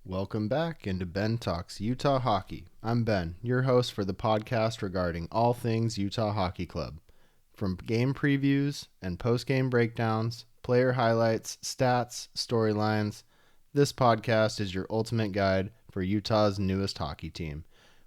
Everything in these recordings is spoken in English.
Welcome back into Ben Talks Utah Hockey. I'm Ben, your host for the podcast regarding all things Utah Hockey Club. From game previews and post-game breakdowns, player highlights, stats, storylines, this podcast is your ultimate guide for Utah's newest hockey team.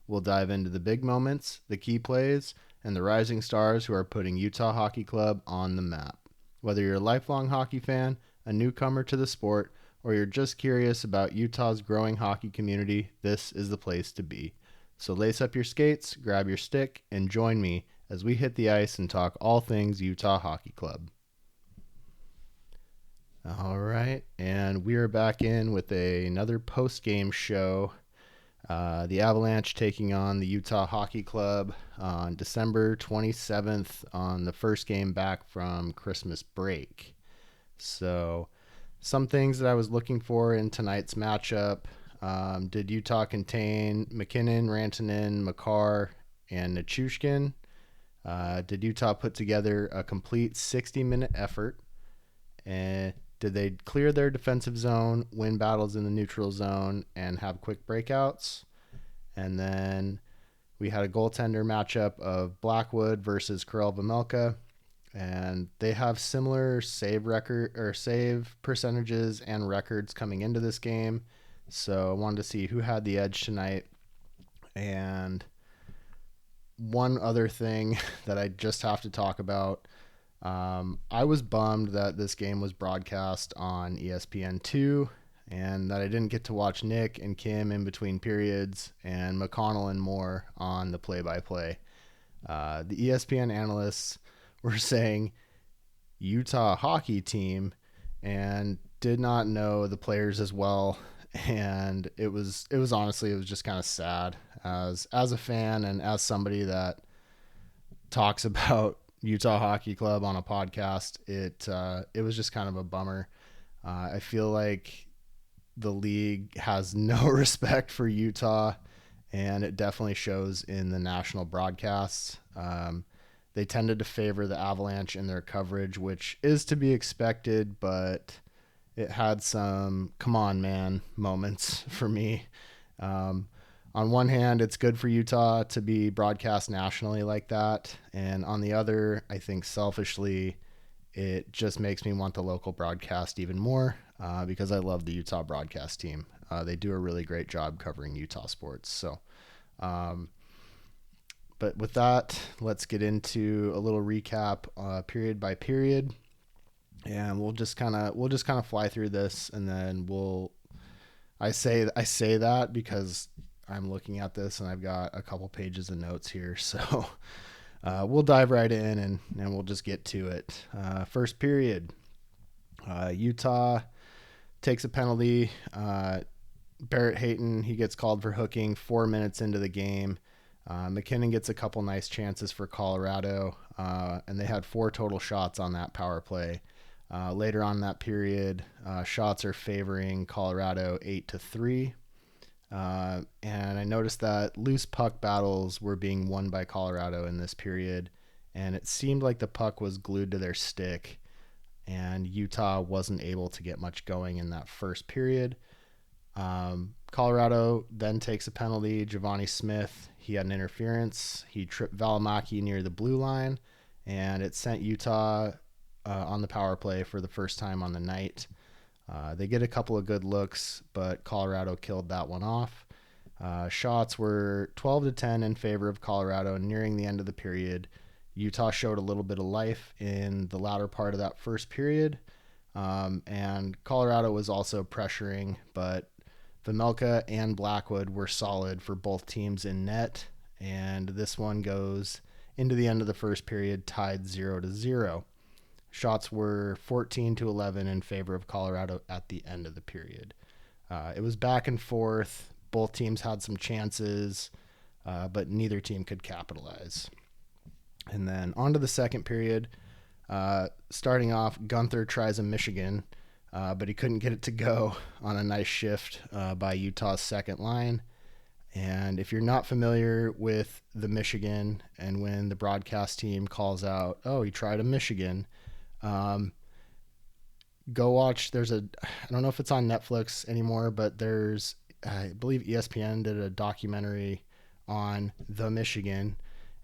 We'll dive into the big moments, the key plays, and the rising stars who are putting Utah Hockey Club on the map. Whether you're a lifelong hockey fan, a newcomer to the sport, or you're just curious about Utah's growing hockey community, this is the place to be. So lace up your skates, grab your stick, and join me as we hit the ice and talk all things Utah Hockey Club. All right, and we are back in with another post-game show. The Avalanche taking on the Utah Hockey Club on December 27th on the first game back from Christmas break. So some things that I was looking for in tonight's matchup. Did Utah contain McKinnon, Rantanen, Makar, and Nichushkin? Did Utah put together a complete 60-minute effort? And did they clear their defensive zone, win battles in the neutral zone, and have quick breakouts? And then we had a goaltender matchup of Blackwood versus Karel Vejmelka. And they have similar save percentages and records coming into this game. So I wanted to see who had the edge tonight. And one other thing that I just have to talk about. I was bummed that this game was broadcast on ESPN2 and that I didn't get to watch Nick and Kim in between periods and McConnell and Moore on the play-by-play. The ESPN analysts were saying Utah hockey team and did not know the players as well. And it was honestly, it was just kind of sad as a fan and as somebody that talks about Utah Hockey Club on a podcast. It was just kind of a bummer. I feel like the league has no respect for Utah, and it definitely shows in the national broadcasts. They tended to favor the Avalanche in their coverage, which is to be expected, but it had some come on man moments for me. On one hand, it's good for Utah to be broadcast nationally like that. And on the other, I think selfishly, it just makes me want the local broadcast even more because I love the Utah broadcast team. They do a really great job covering Utah sports. So, but with that, let's get into a little recap, period by period, and we'll just kind of fly through this, and then I say that because I'm looking at this and I've got a couple pages of notes here, so we'll dive right in and we'll just get to it. First period, Utah takes a penalty. Barrett Hayton, he gets called for hooking 4 minutes into the game. McKinnon gets a couple nice chances for Colorado, and they had 4 total shots on that power play. Later on in that period, shots are favoring Colorado 8-3. And I noticed that loose puck battles were being won by Colorado in this period, and it seemed like the puck was glued to their stick, and Utah wasn't able to get much going in that first period. Colorado then takes a penalty. Giovanni Smith, he had an interference. He tripped Valimaki near the blue line, and it sent Utah on the power play for the first time on the night. They get a couple of good looks, but Colorado killed that one off. Shots were 12-10 in favor of Colorado. Nearing the end of the period, Utah showed a little bit of life in the latter part of that first period, and Colorado was also pressuring, but Vejmelka and Blackwood were solid for both teams in net, and this one goes into the end of the first period tied 0-0. Shots were 14-11 in favor of Colorado at the end of the period. It was back and forth. Both teams had some chances, but neither team could capitalize. And then on to the second period. Starting off, Gunther tries a Michigan, but he couldn't get it to go on a nice shift by Utah's second line. And if you're not familiar with the Michigan, and when the broadcast team calls out, oh, he tried a Michigan, go watch. I don't know if it's on Netflix anymore, but there's I believe ESPN did a documentary on the Michigan,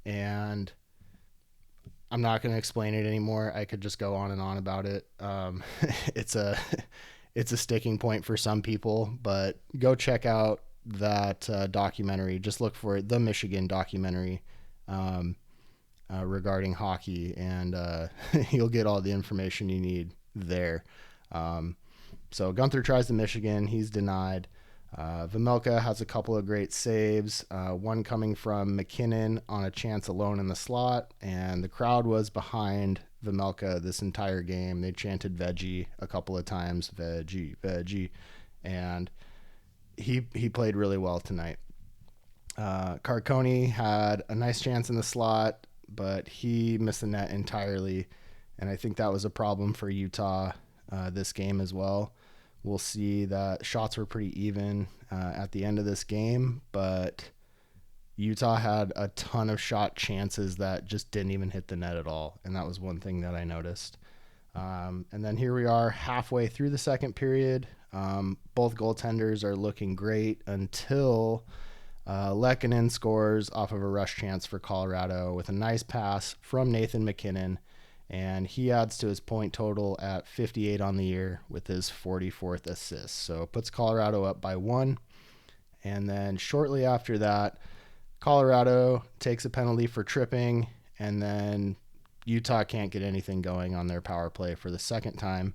and I'm not going to explain it anymore. I could just go on and on about it. It's a it's a sticking point for some people, but go check out that documentary. Just look for it, the Michigan documentary, um, regarding hockey, and you'll get all the information you need there. Um, so Gunther tries the Michigan. He's denied. Vejmelka has a couple of great saves, one coming from McKinnon on a chance alone in the slot, and the crowd was behind Vejmelka this entire game. They chanted veggie a couple of times, veggie, veggie, and he played really well tonight. Carcone had a nice chance in the slot, but he missed the net entirely, and I think that was a problem for Utah this game as well. We'll see that shots were pretty even at the end of this game, but Utah had a ton of shot chances that just didn't even hit the net at all, and that was one thing that I noticed. And then here we are halfway through the second period. Both goaltenders are looking great until Lehkonen scores off of a rush chance for Colorado with a nice pass from Nathan McKinnon, and he adds to his point total at 58 on the year with his 44th assist. So it puts Colorado up by 1. And then shortly after that, Colorado takes a penalty for tripping, and then Utah can't get anything going on their power play for the second time.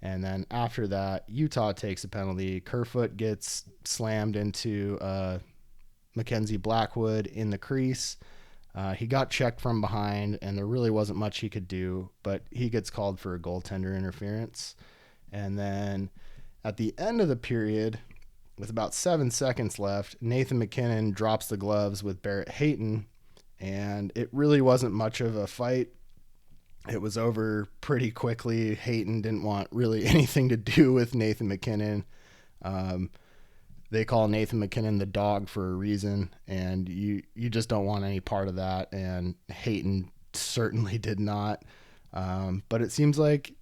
And then after that, Utah takes a penalty. Kerfoot gets slammed into Mackenzie Blackwood in the crease. He got checked from behind, and there really wasn't much he could do, but he gets called for a goaltender interference. And then at the end of the period, with about 7 seconds left, Nathan McKinnon drops the gloves with Barrett Hayton, and it really wasn't much of a fight. It was over pretty quickly. Hayton didn't want really anything to do with Nathan McKinnon. They call Nathan McKinnon the dog for a reason, and you just don't want any part of that, and Hayton certainly did not. But it seems like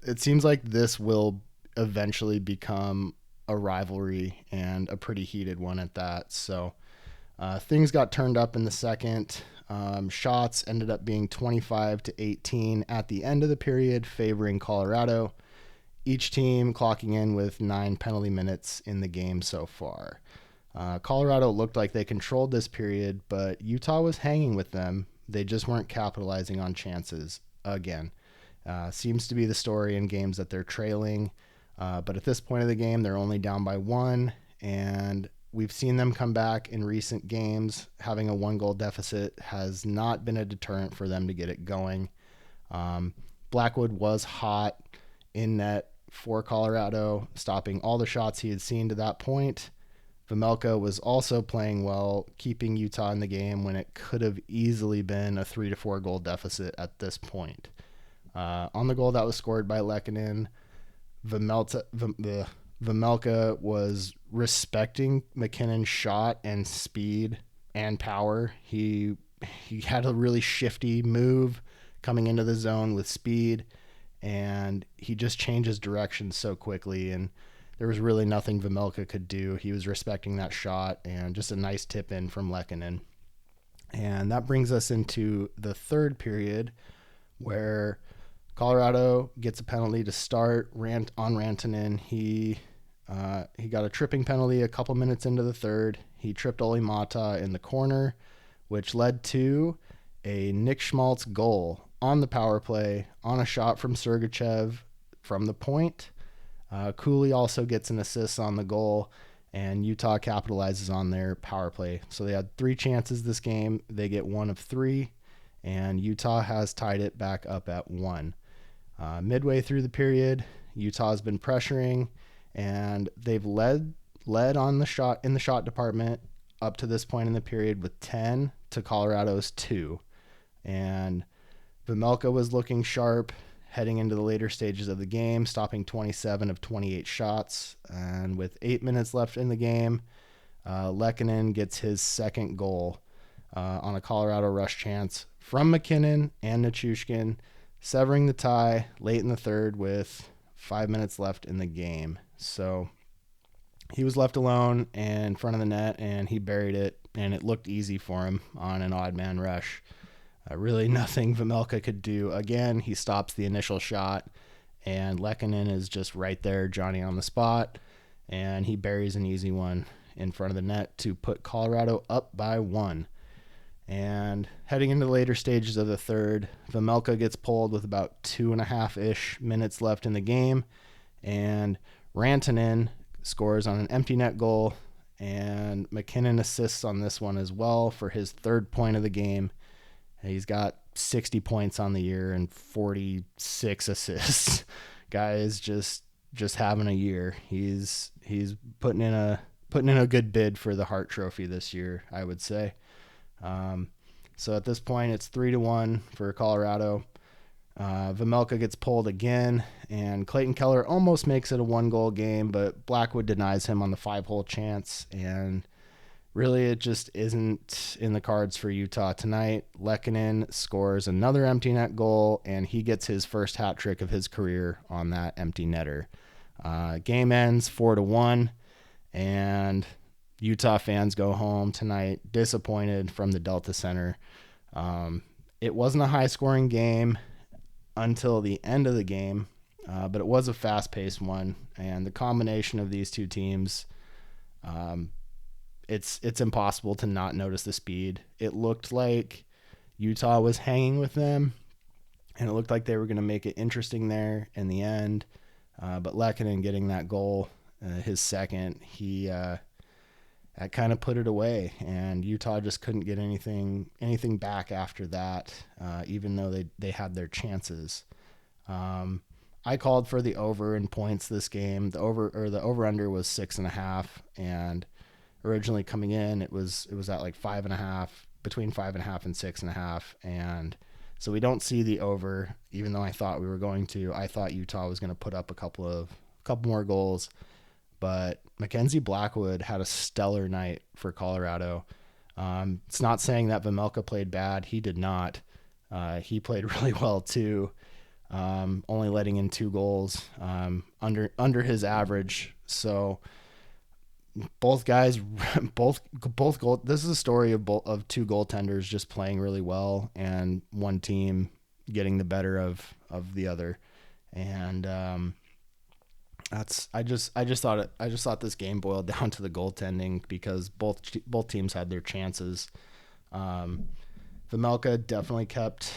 this will eventually become a rivalry, and a pretty heated one at that. So things got turned up in the second. Shots ended up being 25-18 at the end of the period, favoring Colorado. Each team clocking in with 9 penalty minutes in the game so far. Colorado looked like they controlled this period, but Utah was hanging with them. They just weren't capitalizing on chances again. Seems to be the story in games that they're trailing. But at this point of the game, they're only down by 1, and we've seen them come back in recent games. Having a 1-goal deficit has not been a deterrent for them to get it going. Blackwood was hot in net for Colorado, stopping all the shots he had seen to that point. Vejmelka was also playing well, keeping Utah in the game when it could have easily been a 3-4 goal deficit at this point. On the goal that was scored by Lehkonen, Vejmelka was respecting McKinnon's shot and speed and power. He had a really shifty move coming into the zone with speed, and he just changes direction so quickly, and there was really nothing Vejmelka could do. He was respecting that shot, and just a nice tip in from Lehkonen. And that brings us into the third period, where Colorado gets a penalty to start on Rantanen. He got a tripping penalty a couple minutes into the third. He tripped Olli Mata in the corner, which led to a Nick Schmaltz goal on the power play on a shot from Sergachev from the point. Cooley also gets an assist on the goal, and Utah capitalizes on their power play. So they had 3 chances this game. They get 1 of 3, and Utah has tied it back up at 1. Midway through the period, Utah's been pressuring, and they've led on the shot in the shot department up to this point in the period with 10 to Colorado's 2. And Vejmelka was looking sharp heading into the later stages of the game, stopping 27 of 28 shots. And with 8 minutes left in the game, Lehkonen gets his second goal on a Colorado rush chance from McKinnon and Nichushkin, severing the tie late in the third with 5 minutes left in the game. So he was left alone in front of the net, and he buried it, and it looked easy for him on an odd man rush. Really nothing Vejmelka could do. Again, he stops the initial shot, and Lehkonen is just right there, Johnny on the spot, and he buries an easy one in front of the net to put Colorado up by 1. And heading into the later stages of the third, Vejmelka gets pulled with about 2.5-ish minutes left in the game, and Rantanen scores on an empty net goal, and McKinnon assists on this one as well for his third point of the game. He's got 60 points on the year and 46 assists. Guy is just having a year. He's putting in a good bid for the Hart Trophy this year, I would say. So at this point, it's 3-1 for Colorado. Vejmelka gets pulled again, and Clayton Keller almost makes it a 1-goal game, but Blackwood denies him on the 5-hole chance, and really it just isn't in the cards for Utah tonight. Lehkonen scores another empty net goal, and he gets his first hat trick of his career on that empty netter. Game ends 4-1, and Utah fans go home tonight disappointed from the Delta Center. It wasn't a high-scoring game until the end of the game, but it was a fast-paced one, and the combination of these two teams, it's impossible to not notice the speed. It looked like Utah was hanging with them, and it looked like they were going to make it interesting there in the end, but Lehkonen getting that goal, his second, that kind of put it away, and Utah just couldn't get anything back after that, even though they had their chances. I called for the over in points this game. The over under was 6.5, and originally coming in it was at like 5.5, between 5.5 and 6.5, and so we don't see the over, even though I thought we were going to. I thought Utah was going to put up a couple more goals. But Mackenzie Blackwood had a stellar night for Colorado. It's not saying that Vejmelka played bad. He did not. He played really well too, only letting in 2 goals under his average. So both guys, both goal. This is a story of 2 goaltenders just playing really well, and one team getting the better of the other, and I just thought this game boiled down to the goaltending, because both teams had their chances. Vejmelka definitely kept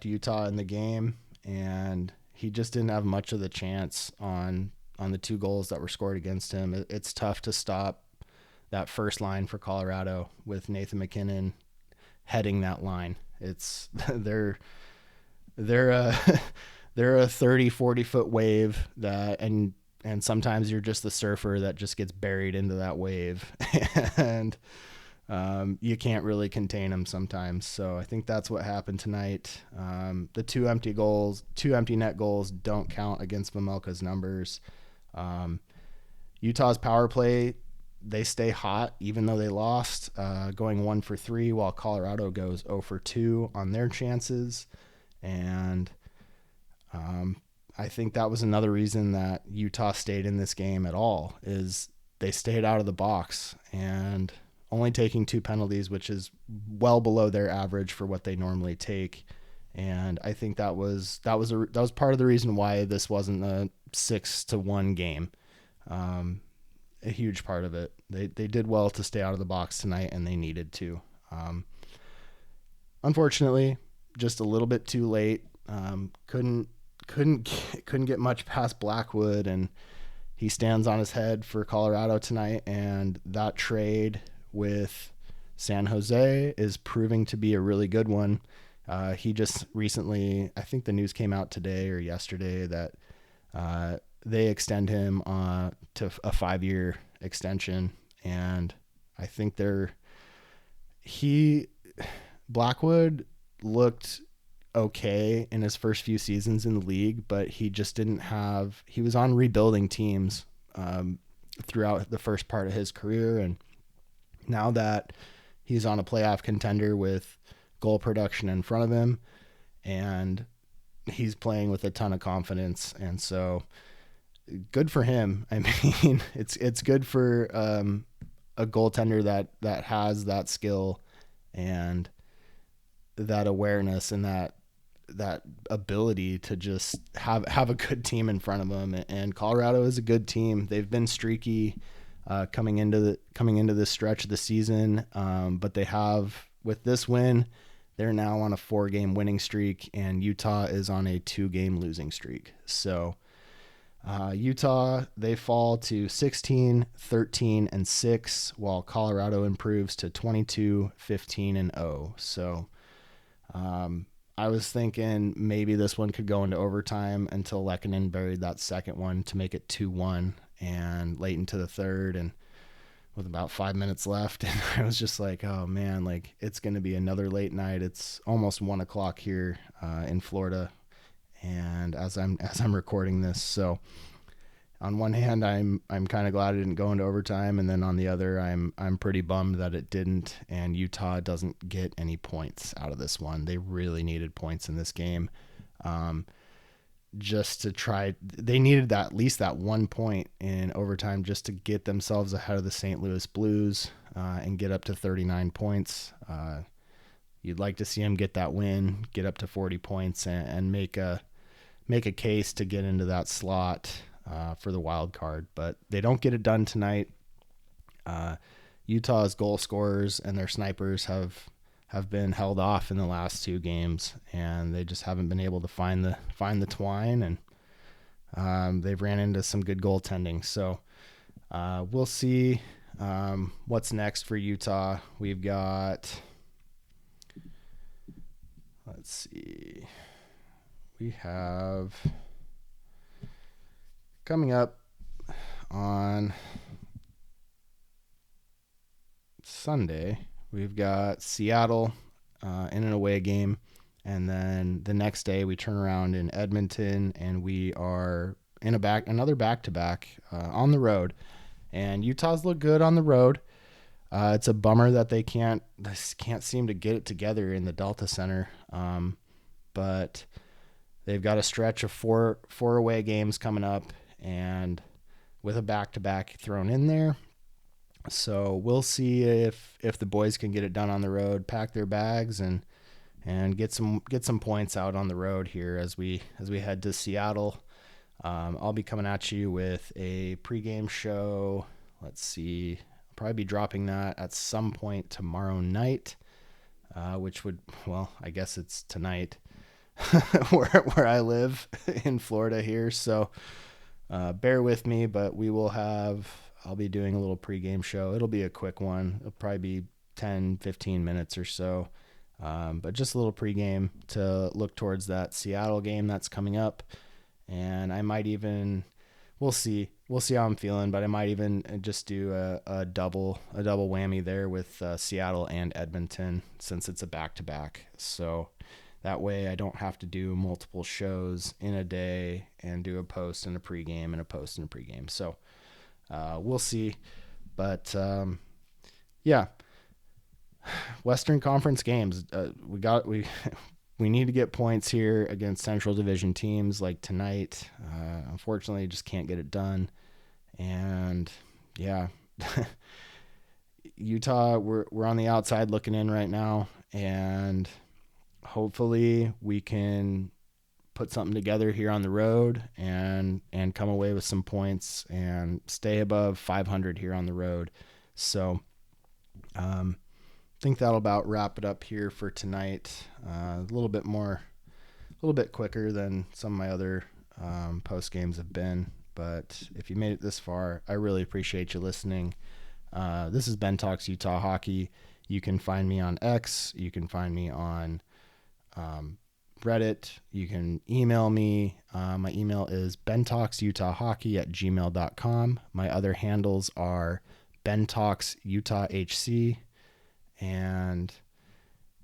Utah in the game, and he just didn't have much of the chance on the 2 goals that were scored against him. It's tough to stop that first line for Colorado with Nathan McKinnon heading that line. It's they're a 30-40 foot wave that, and sometimes you're just the surfer that just gets buried into that wave, and you can't really contain them sometimes. So I think that's what happened tonight. The 2 empty net goals don't count against Vejmelka's numbers. Utah's power play, they stay hot even though they lost, going 1 for 3, while Colorado goes 0 for 2 on their chances. And I think that was another reason that Utah stayed in this game at all, is they stayed out of the box and only taking 2 penalties, which is well below their average for what they normally take. And I think that was part of the reason why this wasn't a 6-1 game. A huge part of it. They did well to stay out of the box tonight, and they needed to. Unfortunately, just a little bit too late. Couldn't get much past Blackwood, and he stands on his head for Colorado tonight. And that trade with San Jose is proving to be a really good one. He just recently, I think the news came out today or yesterday, that they extend him to a 5-year extension, and I think Blackwood looked okay in his first few seasons in the league, but he just didn't have. He was on rebuilding teams throughout the first part of his career, and now that he's on a playoff contender with goal production in front of him, and he's playing with a ton of confidence. And so good for him. I mean, it's good for a goaltender that has that skill and that awareness and that ability to just have a good team in front of them. And Colorado is a good team. They've been streaky coming into this stretch of the season, but they have, with this win, they're now on a 4-game winning streak, and Utah is on a 2-game losing streak. So Utah, they fall to 16, 13, and 6, while Colorado improves to 22, 15, and 0. So I was thinking maybe this one could go into overtime until Lehkonen buried that second one to make it 2-1 and late into the third, and with about 5 minutes left. And I was just like, oh man, like it's going to be another late night. It's almost 1:00 here in Florida. And as I'm recording this, so on one hand, I'm kind of glad it didn't go into overtime, and then on the other, I'm pretty bummed that it didn't. And Utah doesn't get any points out of this one. They really needed points in this game, just to try. They needed at least that 1 point in overtime just to get themselves ahead of the St. Louis Blues and get up to 39 points. You'd like to see them get that win, get up to 40 points, and make a case to get into that slot for the wild card, but they don't get it done tonight. Utah's goal scorers and their snipers have been held off in the last 2 games, and they just haven't been able to find the twine, and they've ran into some good goaltending. So we'll see what's next for Utah. We've got, let's see, we have coming up on Sunday, we've got Seattle in an away game, and then the next day we turn around in Edmonton, and we are in another back-to-back on the road. And Utah's look good on the road. It's a bummer that they can't seem to get it together in the Delta Center, but they've got a stretch of four away games coming up, and with a back-to-back thrown in there. So we'll see if the boys can get it done on the road, pack their bags, and get some points out on the road here as we head to Seattle. I'll be coming at you with a pregame show. Let's see, I'll probably be dropping that at some point tomorrow night, which would, well, I guess it's tonight where I live in Florida here. So bear with me, but I'll be doing a little pregame show. It'll be a quick one. It'll probably be 10, 15 minutes or so. But just a little pregame to look towards that Seattle game that's coming up. And I might even, we'll see how I'm feeling, but I might even just do a double whammy there with Seattle and Edmonton, since it's a back-to-back. So that way I don't have to do multiple shows in a day and do a post and a pregame and a post and a pregame. So we'll see. But yeah, Western Conference games. We need to get points here against Central Division teams like tonight. Unfortunately, just can't get it done. And yeah, Utah, we're on the outside looking in right now, and hopefully we can put something together here on the road and come away with some points and stay above 500 here on the road. So I think that'll about wrap it up here for tonight. A little bit quicker than some of my other post games have been, but if you made it this far, I really appreciate you listening. This is Ben Talks Utah Hockey. You can find me on X. You can find me on Reddit. You can email me. My email is bentalksutahhockey@gmail.com. My other handles are bentalksutahhc, and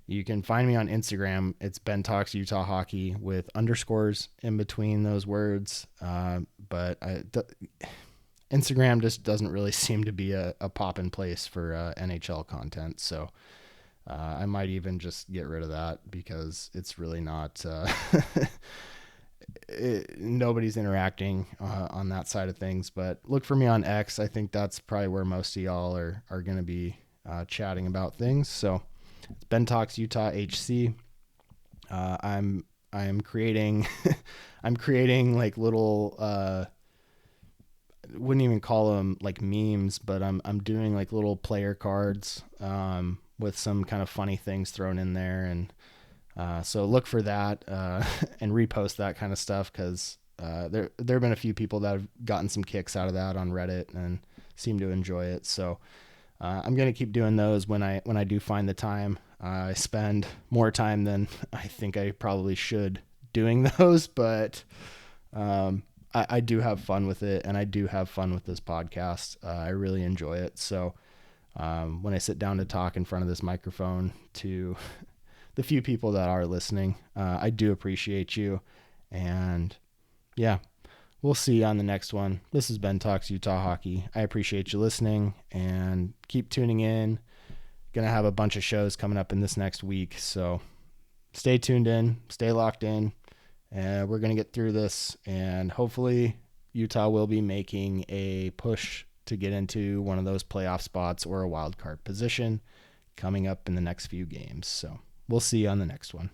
you can find me on Instagram. It's bentalksutahhockey with underscores in between those words. But Instagram just doesn't really seem to be a pop-in place for NHL content. So I might even just get rid of that, because it's really not nobody's interacting on that side of things. But look for me on X. I think that's probably where most of y'all are going to be chatting about things. So it's Ben Talks Utah HC. I'm creating I'm creating like little wouldn't even call them like memes, but I'm doing like little player cards with some kind of funny things thrown in there, and so look for that and repost that kind of stuff, because there have been a few people that have gotten some kicks out of that on Reddit and seem to enjoy it. So I'm gonna keep doing those when I do find the time. I spend more time than I think I probably should doing those, but I do have fun with it, and I do have fun with this podcast. I really enjoy it. So when I sit down to talk in front of this microphone to the few people that are listening, I do appreciate you. And yeah, we'll see you on the next one. This has been Talks Utah Hockey. I appreciate you listening, and keep tuning in. Gonna have a bunch of shows coming up in this next week, so stay tuned in, stay locked in, and we're gonna get through this, and hopefully Utah will be making a push to get into one of those playoff spots or a wild card position coming up in the next few games. So we'll see you on the next one.